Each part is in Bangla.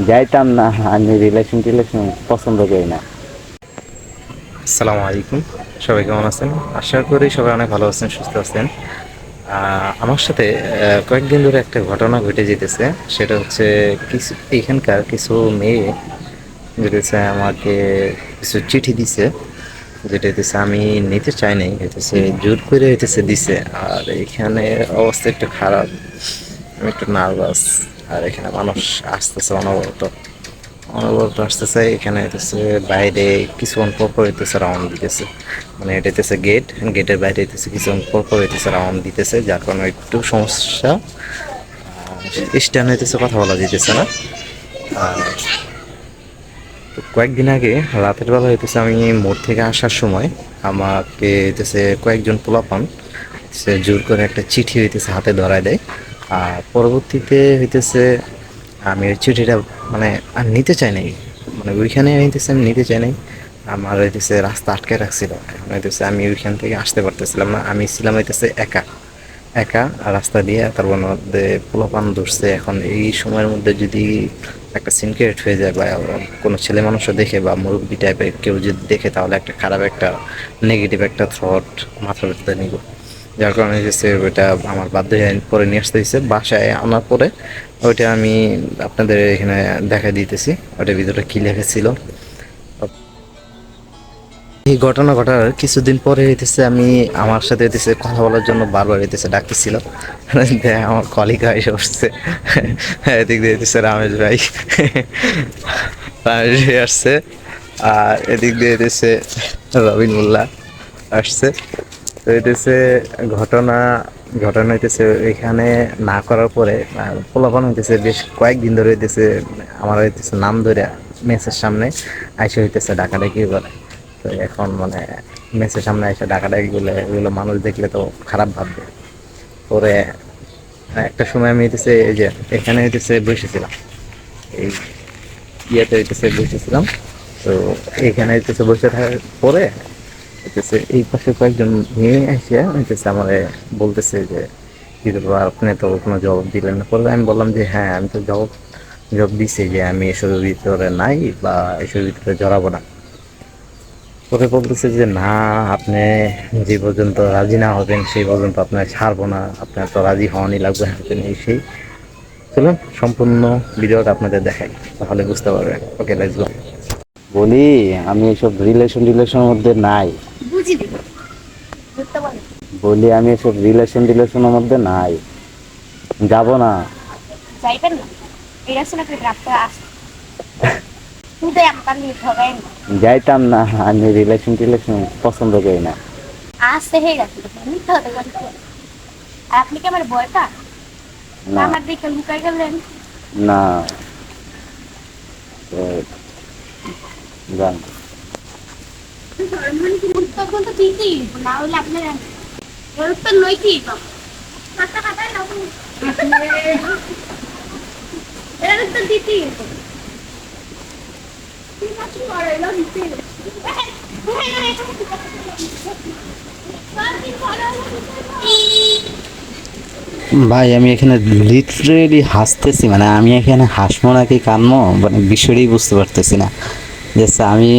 যাইতাম না, আমি রিলেশন টিলেশন পছন্দ করি না। আসসালামু আলাইকুম, সবাই কেমন আছেন? আশা করি সবাই অনেক ভালো আছেন, সুস্থ আছেন। আমার সাথে কয়েকদিন ধরে একটা ঘটনা ঘটে যেতেছে। সেটা হচ্ছে কিছু এখানকার কিছু মেয়ে যেটা হচ্ছে আমাকে কিছু চিঠি দিছে, যেটা হইতেছে আমি নিতে চাই নাই, হইতেছে জোর করে হইতেছে দিছে। আর এখানে অবস্থা একটু খারাপ, আমি একটু নার্ভাস। আর এখানে মানুষ আসতেছে অনবরত অনবরত আসতেছে। এখানে হইতেছে বাইরে কিছুক্ষণ পর পর হইতেছে রাউন্ড দিতেছে, মানে এটা হইতেছে গেট, গেটের বাইরে হইতেছে কিছুক্ষণ পর পর হইতেছে রাউন্ড দিতেছে, যার কারণে একটু সমস্যা। স্ট্যান্ড হইতেছে, কথা বলা যেতেছে না। আর তো কয়েকদিন আগে রাতের বেলা হইতেছে আমি মোড় থেকে আসার সময় আমাকে হইতেছে কয়েকজন পোলাপান সে জোর করে একটা চিঠি হইতেছে হাতে ধরায় দেয়। আর পরবর্তীতে হইতেছে আমি ওই চিঠিটা মানে আর নিতে চাই নাই, মানে ওইখানে হইতেছে আমি নিতে চাই নাই। আমার হইতেছে রাস্তা আটকে রাখছিল, এখন হইতেছে আমি ওইখান থেকে আসতে পারতেছিলাম না। আমি ছিলাম হইতেছে একা একা রাস্তা দিয়ে, তারপর মধ্যে পোলাপান ধরছে। এখন এই সময়ের মধ্যে যদি একটা সিন ক্রিয়েট হয়ে যায় বা কোনো ছেলে মানুষও দেখে বা মুরব্বী টাইপের কেউ যদি দেখে, তাহলে একটা খারাপ একটা নেগেটিভ একটা থট মাথার ভিতরে নিব। যার কারণে হচ্ছে ওইটা আমার বাধ্য হয়ে পরে নিয়ে আসতে হয়েছে। বাসায় আনার পরে ওইটা আমি আপনাদের এখানে দেখা দিতেছি, ওইটার ভিতরে কী লেখা ছিল। এই ঘটনা ঘটার কিছুদিন পরে হইতেছে আমি আমার সাথে হইতেছে কথা বলার জন্য বারবার হইতেছে ডাকতেছিল। আমার কলিগ এসে বসছে, এদিক দিয়ে হইতেছে রামেশ ভাই, রামেশ ভাই আসছে। আর এদিক দিয়ে হইতেছে রবিন মোল্লা আসছে। তো হইতেছে ঘটনা ঘটনা হইতেছে এখানে না করার পরে পোলাপান হইতেছে বেশ কয়েকদিন ধরে হইতেছে আমার হইতেছে নাম ধরে মেসের সামনে আইসে হইতেছে ডাকাডাকি করে। তো এখন মানে মেসের সামনে এসে ডাকাডাকি গুলো এগুলো মানুষ দেখলে তো খারাপ ভাববে। পরে একটা সময় আমি হইতেছে এই যে এখানে হইতেছে বসেছিলাম, এই ইয়েতে হইতেছে বসেছিলাম। তো এখানে হইতেছে বসে থাকার পরে হইতেছে এই পাশে কয়েকজন মেয়ে এসে হইতেছে আমার বলতেছে যে কি ব্যাপার, আপনি তো কোনো জবাব দিলেন না। পরে আমি বললাম যে হ্যাঁ, আমি তো জবাব জবাব দিচ্ছি যে আমি এসবের ভিতরে নাই বা এসবের ভিতরে জড়াবো না। পরে বলতেছে যে না, আপনি যে পর্যন্ত রাজি না হবেন সেই পর্যন্ত আপনার ছাড়বো না, আপনার তো রাজি হওয়ানি লাগবে, হাতে নেই সেই। চলুন সম্পূর্ণ ভিডিওটা আপনাদের দেখাই, তাহলে বুঝতে পারবেন। ওকে, লেটস গো। বলি, আমি এসব রিলেশনের মধ্যে নাই। বুঝিনি বুঝতে পারি বলি আমি এসব রিলেশনের মধ্যে নাই, যাব না। যাইবেন না এই রাস্তা করে রাস্তা আস তুই আমাকে নিয়ে ঠগাই না যাইতাম না, আমি রিলেশন পছন্দ করি না। আসতে হে রাস্তা মিথ্যা কথা বলতে। আর আপনি কি আমার বয়টা না আমার দিকে লুকাই গেলেন? না, তো জান। মানে কি তখন তো ঠিকই না হলে আপনার উত্তর নই কি টাকা খাতায় না এর উত্তর দিতেই ঠিক আছে করে এলো দিতে ভাই, আমি এখানে লিটারেলি হাসতেছি, মানে আমি এখানে হাসবো নাকি কানবো, মানে বিষয়টাই বুঝতে পারতেছি না। জাস্ট আমি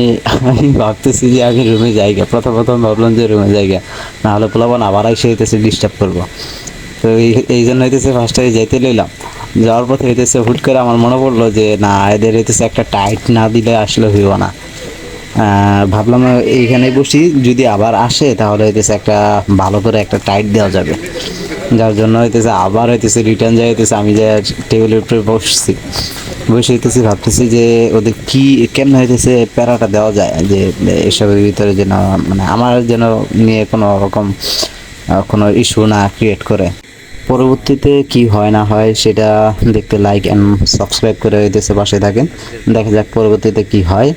আমি ভাবতেছি যে আমি রুমে যাইগা, প্রথম ভাবলাম যে রুমে যাইগা, না হলে পোলাপান আবার এসে হইতেছে ডিস্টার্ব করবো। তো এই জন্য হইতেছে ফার্স্টে যাইতে লইলাম। যাওয়ার পথে হইতেছে হুট করে আমার মনে পড়লো যে না, এদের হইতেছে একটা টাইট না দিলে আসলে হইব না। ভাবলাম এইখানে বসি, যদি আবার আসে তাহলে হইতেছে একটা ভালো করে একটা টাইট দেওয়া যাবে। যার জন্য হইতেছে আবার হইতেছে রিটার্ন যাই হইতেছে, আমি যে টেবিলের উপরে বসছি, বসে হইতেছি ভাবতেছি যে ওদের কি কেমন হইতেছে প্যারাটা দেওয়া যায়, যে এসবের ভিতরে যেন মানে আমার যেন নিয়ে কোনো রকম কোনো ইস্যু না ক্রিয়েট করে। পরবর্তীতে কি হয় না হয় সেটা দেখতে লাইক অ্যান্ড সাবস্ক্রাইব করে হইতেছে পাশে থাকেন। দেখা যাক পরবর্তীতে কি হয়।